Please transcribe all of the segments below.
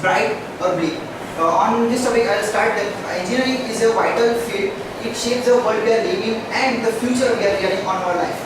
bright or bleak. On this topic, I'll start that engineering is a vital field. It shapes the world we are living and the future we are getting on our life.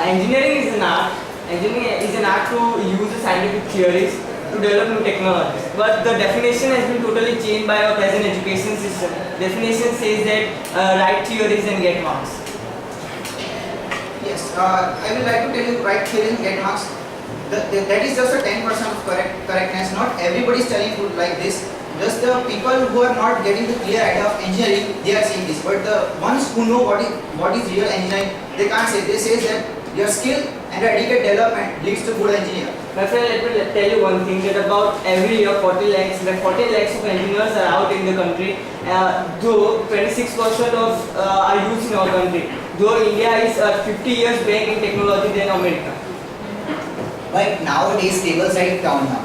Engineering is an art. Engineering is an art to use the scientific theories to develop new technologies. But the definition has been totally changed by our present education system. Definition says that write theories and get marks. Yes, I will like to tell you write theories and get marks. That is just a 10% of correctness. Not everybody is telling you like this. Just the people who are not getting the clear idea of engineering, they are saying this. But the ones who know what is real engineering, they can't say. They say that your skill and dedicated development leads to good engineer. My friend, let me tell you one thing, that about every year 40 lakhs of engineers are out in the country, though 26% of are youth in our country, though India is 50 years back in technology than America. But nowadays tables are down now.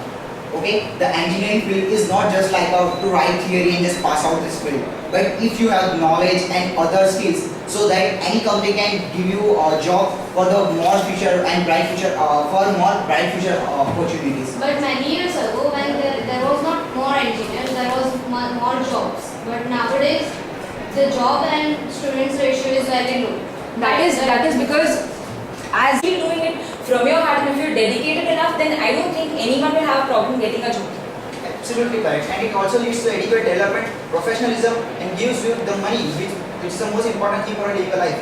Okay, the engineering field is not just like to write theory and just pass out this field. But if you have knowledge and other skills, so that any company can give you a job for the more future and bright future, for more bright future opportunities. But many years ago, when there was not more engineers, there was more jobs. But nowadays, the job and students ratio is very low. That is because as you're doing it from your heart, and if you're dedicated enough, then I don't think anyone will have a problem getting a job. Absolutely correct. And it also leads to adequate development, professionalism, and gives you the money, which is the most important thing for a legal life.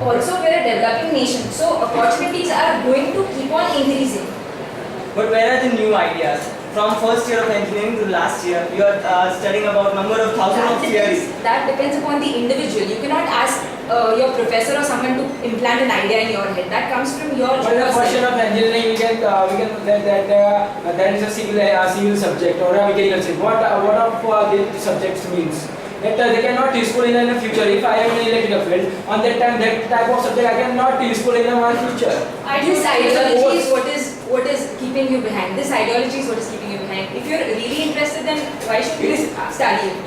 Also, we're a developing nation, so opportunities are going to keep on increasing. But where are the new ideas? From first year of engineering to last year, you are studying about number of thousands of theories. That depends upon the individual. You cannot ask your professor or someone to implant an idea in your head. That comes from your. But the first year of engineering, we can that is a civil subject or a mechanical subject. What of the subjects means? That they cannot useful in the future. If I am in electrical field, on that time that type of subject I cannot useful in my future. This ideology is what is keeping you behind. This ideology is what is keeping you behind. If you're really interested, then why should you study it?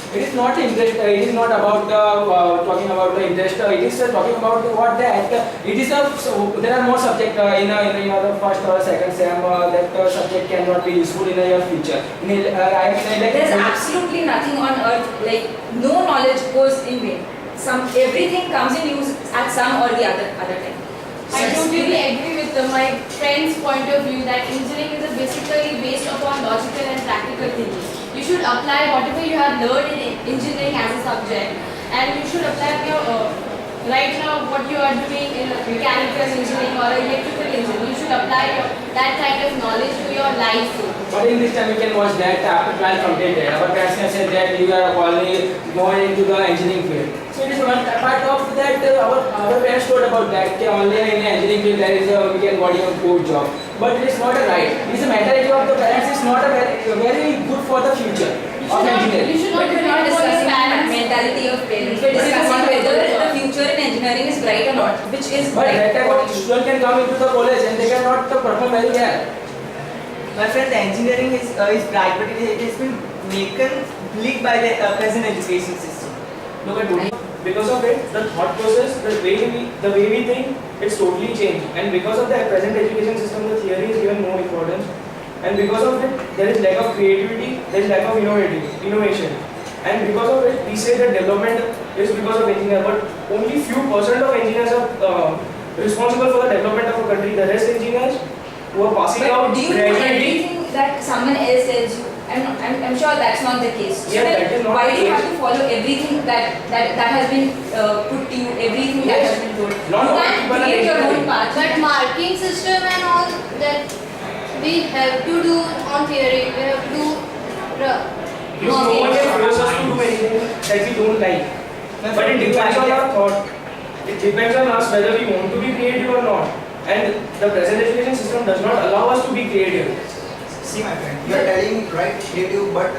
It is not interest. It is not about talking about the interest. It is talking about what that. It is so there are more subject in the first or second sem that subject cannot be useful in your future. There's absolutely nothing on earth, like no knowledge goes in vain. Everything comes in use at some or the other time. I totally agree with my friend's point of view that engineering is basically based upon logical and practical thinking. You should apply whatever you have learned in engineering as a subject, and you should apply your right now what you are doing in mechanical engineering or electrical engineering. You should apply that kind of knowledge to your life too. But in this time you can watch that after 12 completed. Our parents said that you are only going into the engineering field. So it is one part of that. Our parents told about that. Only in the engineering field there is we can get a good job. But it is not a right. It is a mentality of the parents. It's not a very good for the future of engineering. You should not discuss the mentality of parents. We're discussing whether the future in engineering is bright or not, which is but bright. that type of student can come into the college and they cannot perform very well. My friend, the engineering is bright, but it has been taken bleak by the present education system. No, but because of it, the thought process, the way we think, it's totally changed. And because of the present education system, the theory is given more importance. And because of it, there is lack of creativity, there is lack of innovation. And because of it, we say that development is because of engineers, but only few percent of engineers are responsible for the development of a country. The rest engineers who are passing out do you do everything that someone else tells you? I'm sure that's not the case. So yeah, that is not why the do you case. have to follow everything that has been put to you, everything that has been told? Not you all can't people are create your own educated. path. But marking system and all that we have to do on theory, we have to do No one can force us to do anything that we don't like. But it depends on our thought. It depends on us whether we want to be creative or not. And the present education system does not allow us to be creative. See my friend, you are telling right creative, but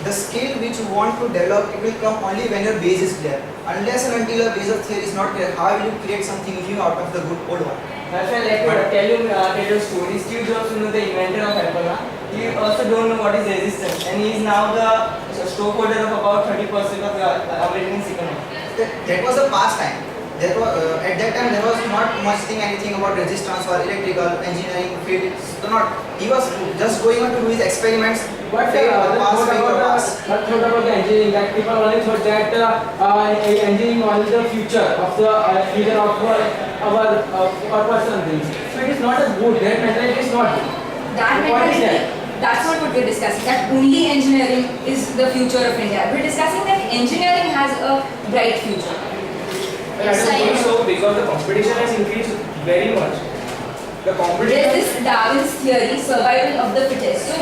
the skill which you want to develop, it will come only when your base is clear. Unless and until your base of theory is not clear, how will you create something new out of the good old one? My friend, let me tell you a story. Steve Jobs, the inventor of Apple, he also don't know what is resistance, and he is now the stockholder of about 30% of the American economy. That was the past time. there was at that time there was not much thing anything about resistance or electrical engineering field. So not he was just going on to do his experiments. But fail or pass, what fail or about pass. what about the engineering? That people only thought that engineering only the future of our personal things. So it is not a good. That mentality is not good. That What is mentality, that? that's not what we're discussing. That only engineering is the future of India. We're discussing that engineering has a bright future. But I don't think so because the competition has increased very much. The There's competition. this Darwin's theory, survival of the fittest. So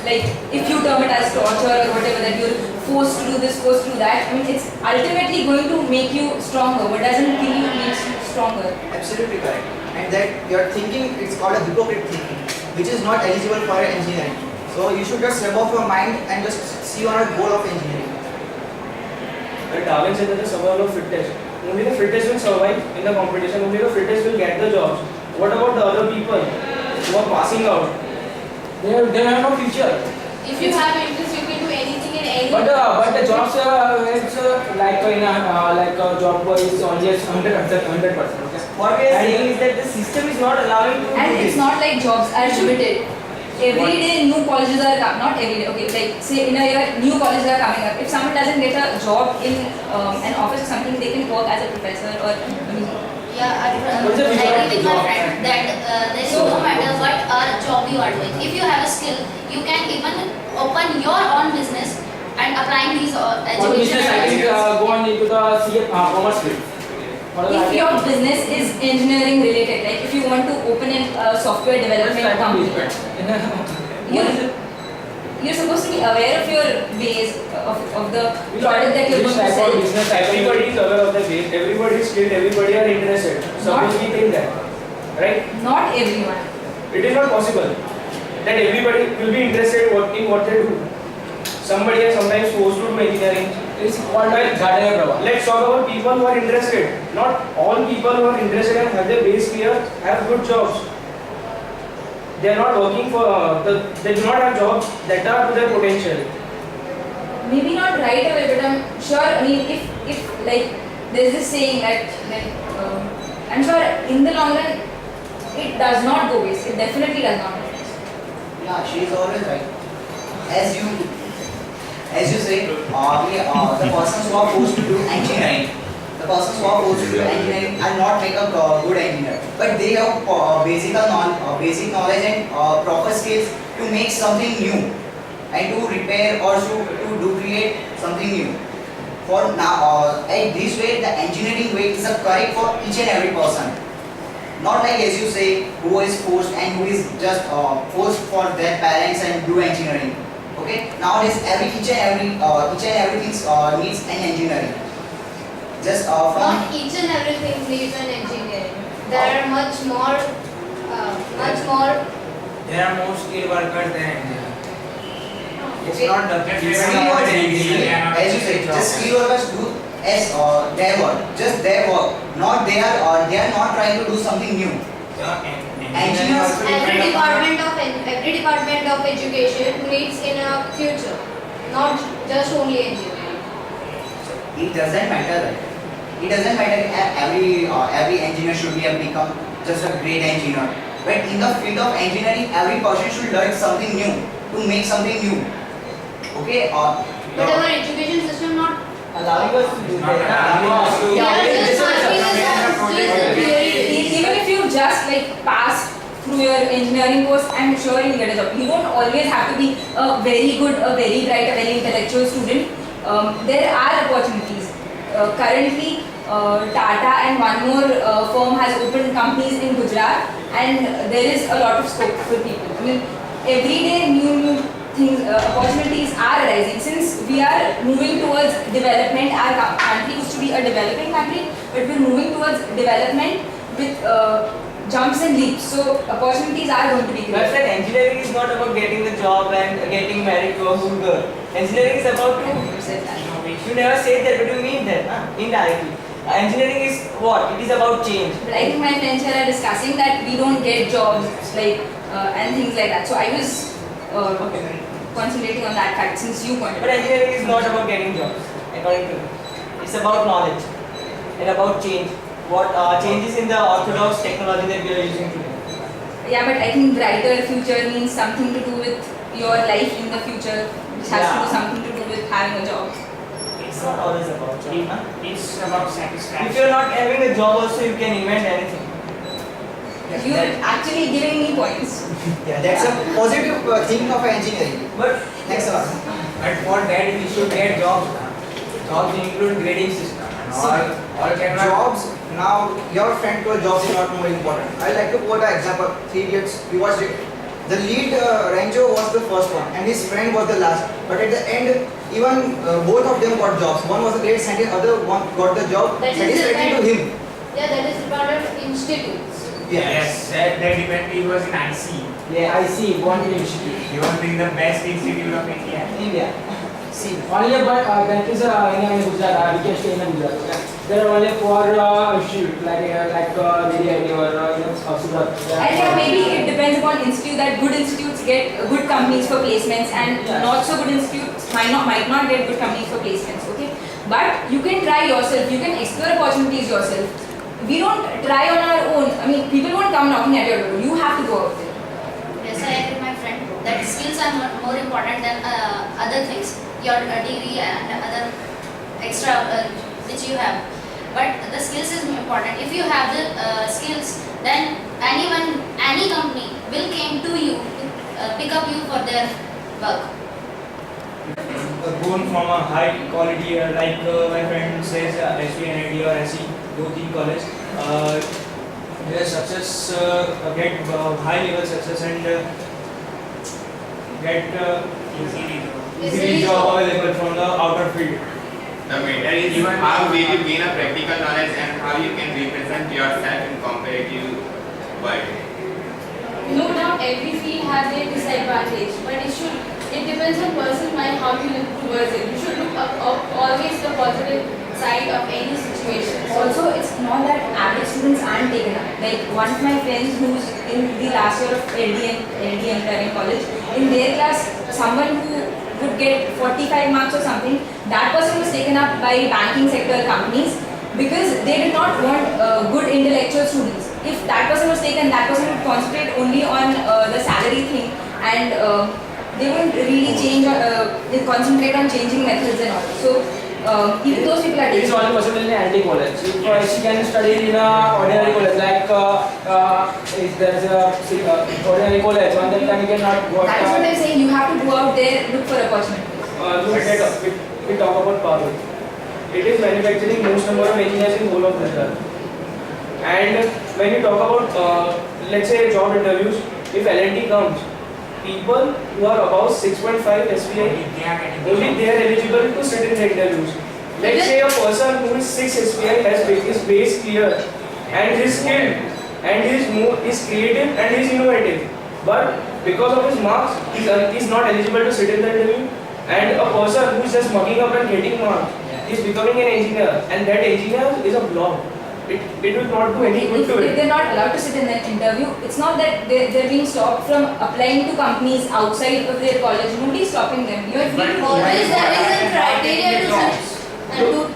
like if you term it as torture or whatever, that you're forced to do this, forced to do that, I mean it's ultimately going to make you stronger. What doesn't kill you makes you stronger. Absolutely correct. And that your thinking, it's called a hypocrite thinking, which is not eligible for engineering. So you should just rub off your mind and just see on a goal of engineering. But Darwin said that the survival of fittest. Only the fittest will survive in the competition. Only the fittest will get the jobs. What about the other people who are passing out? They have no future. If you have interest, you can do anything in any. But the jobs it's like in a job is only 100%. Okay. What we are saying is that the system is not allowing to And do it's this. not like jobs are limited. Every day new colleges are not every day, okay, like say in a year new colleges are coming up. If someone doesn't get a job in an office or something, they can work as a professor or Yeah, I What's the future of agree with the my job? friend that there is no matter what job you are doing. If you have a skill, you can even open your own business and applying these For education. business, I think go on into the CA commerce field. What is if that? your business is engineering related, like if you want to open a software development company, you're supposed to be aware of your ways of the product that you're Which going to type of sell. business type of Everybody is aware of the way. Everybody is skilled. Everybody are interested. Suppose we think that, right? Not everyone. It is not possible that everybody will be interested in what they do. Somebody is sometimes forced to do engineering. It's called like Gadaya Prabha. Let's talk about people who are interested. Not all people who are interested and have their base clear have good jobs. They are not working for, they do not have jobs that are to their potential. Maybe not right away, but I'm sure. I mean, if like there's this saying that I'm sure in the long run it does not go waste. It definitely does not go waste. Yeah, she is always right. As you say, the persons who are forced to do engineering, are not make a good engineer, but they have basic knowledge and proper skills to make something new and to repair or to create something new. For now, at this way, the engineering way is correct for each and every person. Not like as you say, who is forced and who is just forced for their parents and do engineering. Okay. Nowadays, each and everything needs an engineering. Just from Not each and everything needs an engineering. There are much more. There are more skilled workers than engineers. It's Okay. not the skill work, as you say, just skill workers do as their work, just their work. Not they are not trying to do something new. Engineers, Every department of education needs in a future, not just only engineering. it doesn't matter, right? It doesn't matter every engineer should become just a great engineer. But in the field of engineering, every person should learn something new to make something new. Okay? But our education system not. Allowing us to do Not that. allowing us to- We are just asking us to theory. Even if you just like pass through your engineering course, I'm sure you'll get a job. You don't always have to be a very good, a very bright, a very intellectual student. There are opportunities. Currently, Tata and one more firm has opened companies in Gujarat, and there is a lot of scope for people. I mean, every day new things, opportunities are arising. Since we are moving towards development, our country used to be a developing country, but we're moving towards development with jumps and leaps. So opportunities are going to be But created. that engineering is not about getting the job and getting married to a good girl. Engineering is about to. You said that. You never said that, but you mean that, indirectly. Engineering is what? It is about change. But I think my friends here are discussing that we don't get jobs like and things like that. So I was concentrating on that fact since you pointed But out. engineering is not about getting jobs, according to me. It's about knowledge and about change. What changes in the orthodox technology that we are using today. Yeah, but I think brighter future means something to do with your life in the future, which has to do something to do with having a job. It's not always about job. Huh? It's about satisfaction. If you're not having a job also, you can invent anything. You're actually giving me points. Yeah, that's a positive thing of engineering. But Next one. But for that we should get jobs. Jobs include grading system. And all cannot. Jobs, now your friend told jobs is not more important. I like to quote an example. 3 Idiots, we watched it. The lead Rancho was the first one and his friend was the last. But at the end, even both of them got jobs. One was a great scientist, other one got the job That is satisfactory to him. Yeah, that is part of institutes. Yes, that depends. He was in IC. Yeah, I see. One institute. He was in the best institute of India. India. See, Only but countries in Gujarat, we can stay in Gujarat. Okay? There are only 4 institutes like Delhi or Surat. And yeah, maybe it depends upon institute. That good institutes get good companies for placements, and not so good institutes might not get good companies for placements. Okay, but you can try yourself. You can explore opportunities yourself. We don't try on our own. I mean, people won't come knocking at your door. You have to go out there. Yes, I agree, my friend. That skills are more important than other things, your degree and other extra which you have. But the skills is important. If you have the skills, then any company will came to you to pick up you for their work. Grown from a high quality, like my friend says, SVNIT or SE, both in college, their success, get high level success and get easily job available from the outer field. The matter is how will you gain a practical knowledge and how you can represent yourself in competitive world. No doubt every field has their disadvantage, but it depends on person's mind how you look towards it. You should look up always the positive side of any situation. Also, it's not that average students aren't taken up. Like one of my friends who's in the last year of LDM driving college, in their class, someone who would get 45 marks or something, that person was taken up by banking sector companies because they did not want good intellectual students. If that person was taken, that person would concentrate only on the salary thing, and they wouldn't really they concentrate on changing methods and all. So even those people are It is taken. only possible in anti college. If she can study in a ordinary college, like if there is a ordinary college, one then you cannot go. That is what I'm saying. You have to go out there, look for opportunities. We talk about Parul. It is manufacturing most number of engineers in whole of Gujarat. And when you talk about, let's say, job interviews, if L&T comes, people who are above 6.5 SPI, only they are eligible to sit in the interviews. Let's say a person who is 6 SPI has his base clear and is skilled and is creative and is innovative. But because of his marks, he is not eligible to sit in the interview. And a person who is just mugging up and getting marks is becoming an engineer, and that engineer is a blob. It will not do any good to If it. they're not allowed to sit in that interview, it's not that they're being stopped from applying to companies outside of their college. Nobody's stopping them. You're free to Always there is a criteria to and to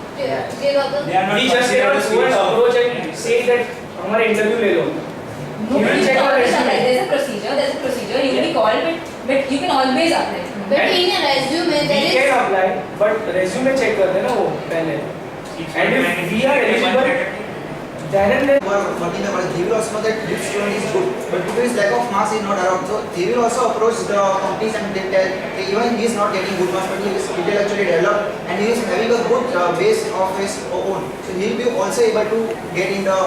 give up They are not We just cannot go and approach and say that हमारा interview ले लो. Nobody's check our always resume. apply. There's a procedure. You will be called, but you can always apply. But in your resume We there can is apply, but resume check करते हैं ना वो पहले. And if we are eligible, then and then. who are working the college, they will also know that this student is good, but due to his lack of marks, he is not around. So they will also approach the companies and they tell, okay, even he is not getting good marks, but he is intellectually developed and he is having a good base of his own. So he will be also able to get in the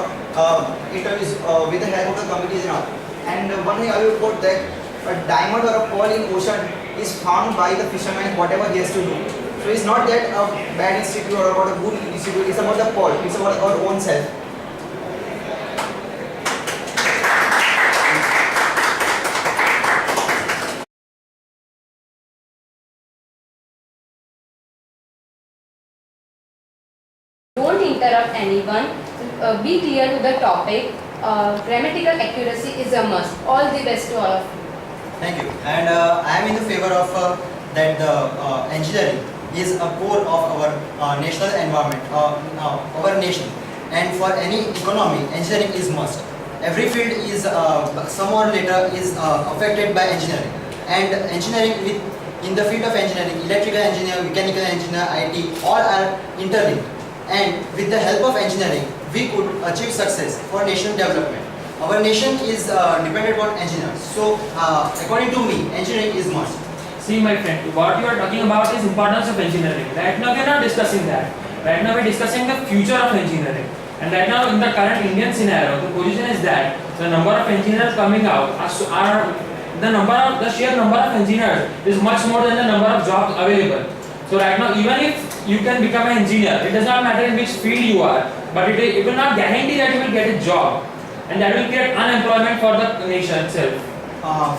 interviews with the help of the companies and all. And one thing I will quote that a diamond or a pearl in ocean is found by the fisherman whatever he has to do. So it's not that a bad institute or about a good institute, it's about the pearl, it's about our own self. Don't interrupt anyone. Be clear to the topic. Grammatical accuracy is a must. All the best to all of you. Thank you. And I am in the favor of that the engineering is a core of our national environment, our nation. And for any economy, engineering is must. Every field is some or later is affected by engineering. And engineering in the field of engineering, electrical engineer, mechanical engineer, IT, all are interlinked. And with the help of engineering, we could achieve success for nation development. Our nation is dependent on engineers. So, according to me, engineering is must. See, my friend, what you are talking about is importance of engineering. Right now, we are not discussing that. Right now, we are discussing the future of engineering. And right now, in the current Indian scenario, the position is that the number of engineers coming out the sheer number of engineers is much more than the number of jobs available. So right now, even if you can become an engineer, it does not matter in which field you are, but it will not guarantee that you will get a job, and that will create unemployment for the nation itself.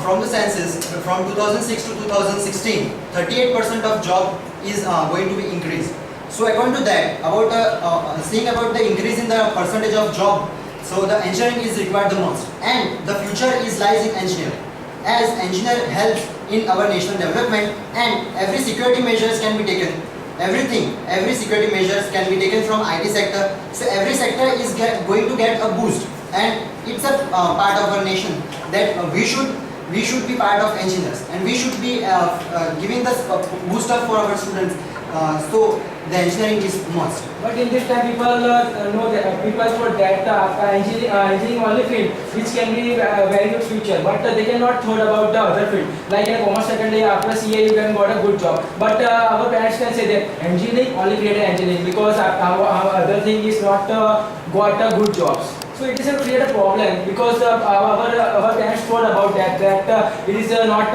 From the census, from 2006 to 2016, 38% of job is going to be increased. So according to that, about seeing about the increase in the percentage of job, so the engineering is required the most, and the future lies in engineering. As engineer helps in our national development, and every security measures can be taken. Every security measures can be taken from IT sector. So every sector is going to get a boost, and it's a part of our nation that we should be part of engineers, and we should be giving this boost up for our students. So the engineering is must. But in this time, people know that people thought that engineering only field which can be very good future, but they cannot thought about the other field. Like in a commerce secondary, after CA you can got a good job. But our parents can say that engineering only created engineering because our other thing is not got good jobs. So it is a create a problem because our parents thought about that it is not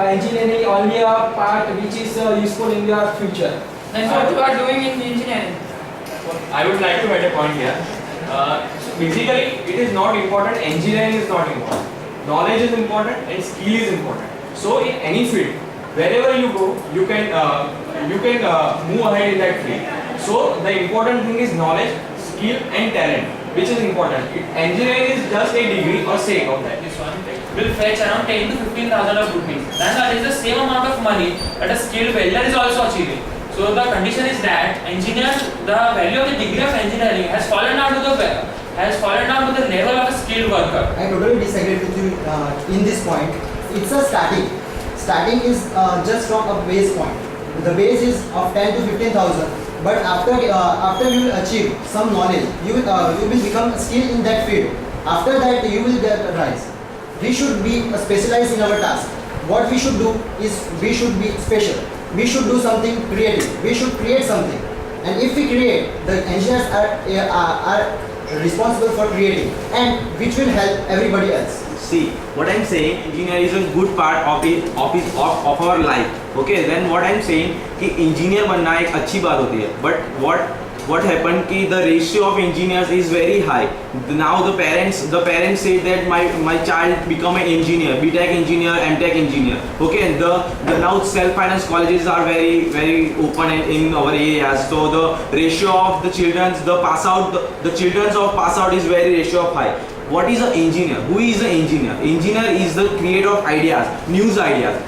engineering only a part which is useful in your future. That's what you are doing in engineering. I would like to add a point here. Basically, it is not important. Engineering is not important. Knowledge is important and skill is important. So in any field, wherever you go, you can move ahead in that field. So the important thing is knowledge, skill, and talent, which is important. Engineering is just a degree or sake of that. This one will fetch around 10 to 15,000 of rupees. That is the same amount of money that a skilled welder is also achieving. So the condition is that the value of the degree of engineering has fallen down to the level of a skilled worker. I totally disagree with you in this point. It's a starting. Starting is just from a base point. The base is of 10 to 15,000. But after you will achieve some knowledge, you will become skilled in that field. After that, you will get a rise. We should be specialized in our task. What we should do is we should be special. We should do something creative. We should create something. And if we create, the engineers are responsible for creating, and which will help everybody else. See, what I'm saying, engineer is a good part of our life. Okay, then what I'm saying कि engineer बनना एक अच्छी बात होती है. But what happened कि the ratio of engineers is very high. Now the parents say that my child become an engineer, BTech engineer, MTech engineer. Okay, and the now self-finance colleges are very open in our areas. So the ratio of the children's pass out is very ratio of high. What is an engineer? Who is an engineer? Engineer is the creator of ideas, news ideas,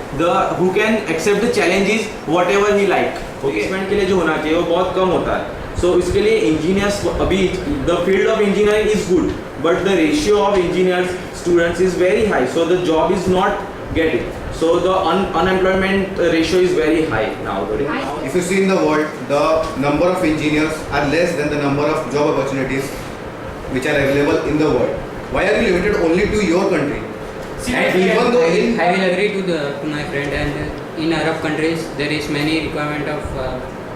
who can accept the challenges whatever he like. Okay, के लिए जो होना चाहिए वो बहुत कम होता है. So इसके लिए engineers अभी the field of engineering is good, but the ratio of engineers students is very high. So the job is not getting. So the unemployment ratio is very high now. If you see in the world, the number of engineers are less than the number of job opportunities which are available in the world. Why are you limited only to your country? I will agree to my friend, and in Arab countries there is many requirement of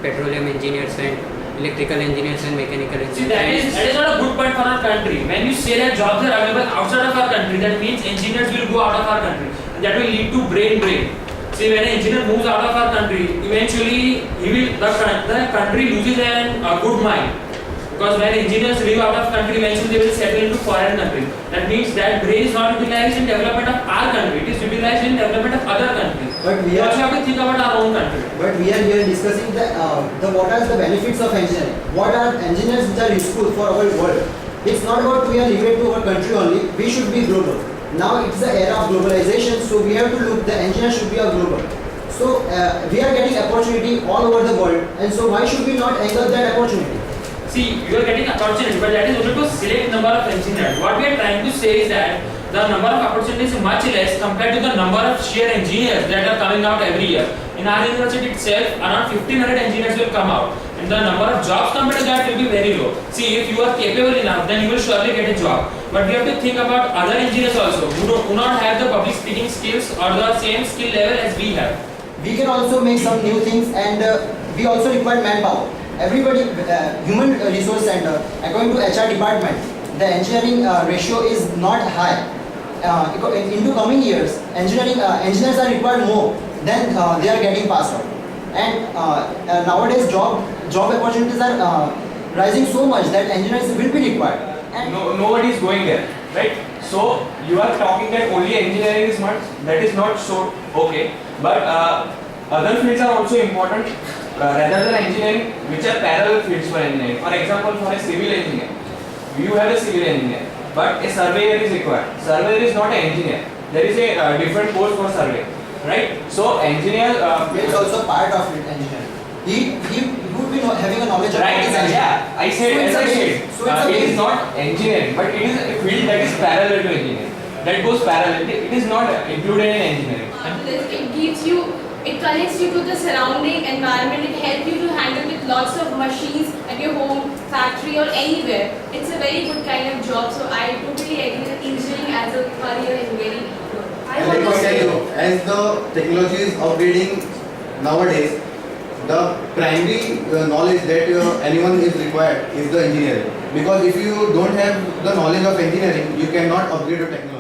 petroleum engineers and electrical engineers and mechanical engineers. See, that is not a good point for our country. When you say that jobs are available outside of our country, that means engineers will go out of our country. And that will lead to brain drain. See, when an engineer moves out of our country, eventually the country loses a good mind. Because when engineers leave out of country, eventually they will settle into foreign country. That means that brain is not utilized in development of our country. It is utilized in development of other countries. But we also have to think about our own country. But we are here discussing what are the benefits of engineering. What are engineers which are useful for our world. It's not about we are limited to our country only. We should be global. Now it's the era of globalization, so we have to look. The engineer should be a global. So So we are getting opportunity all over the world, and so why should we not angle that opportunity? See, you are getting opportunity, but that is only to select number of engineers. What we are trying to say is that the number of opportunities is much less compared to the number of sheer engineers that are coming out every year. In our university itself, around 1500 engineers will come out, and the number of jobs compared to that will be very low. See, if you are capable enough, then you will surely get a job. But we have to think about other engineers also who do not have the public speaking skills or the same skill level as we have. We can also make some new things, and we also require manpower. Everybody, human resource center, according to HR department, the engineering ratio is not high. Into coming years, engineers are required more than they are getting passed out. And nowadays, job opportunities are rising so much that engineers will be required. And Nobody is going there, right? So you are talking that only engineering is much. That is not so okay. But other fields are also important rather than engineering, which are parallel fields for engineering. For example, for a civil engineer, you have a civil engineer, but a surveyor is required. Surveyor is not an engineer. There is a different course for survey, right? So engineer it's also part of it, engineering. He would be having a knowledge of right, what is engineering. yeah, I said, as I said, it is not engineering, but it is a field that is parallel to engineering. That goes parallel. It is not included in engineering. It gives you, it connects you to the surrounding environment. It helps you to handle with lots of machines at your home, factory, or anywhere. It's a very good kind of job. So I totally agree that engineering as a career is very good. I Let want me to tell say, you, as the technology is upgrading nowadays, the primary knowledge that anyone is required is the engineering. Because if you don't have the knowledge of engineering, you cannot upgrade your technology.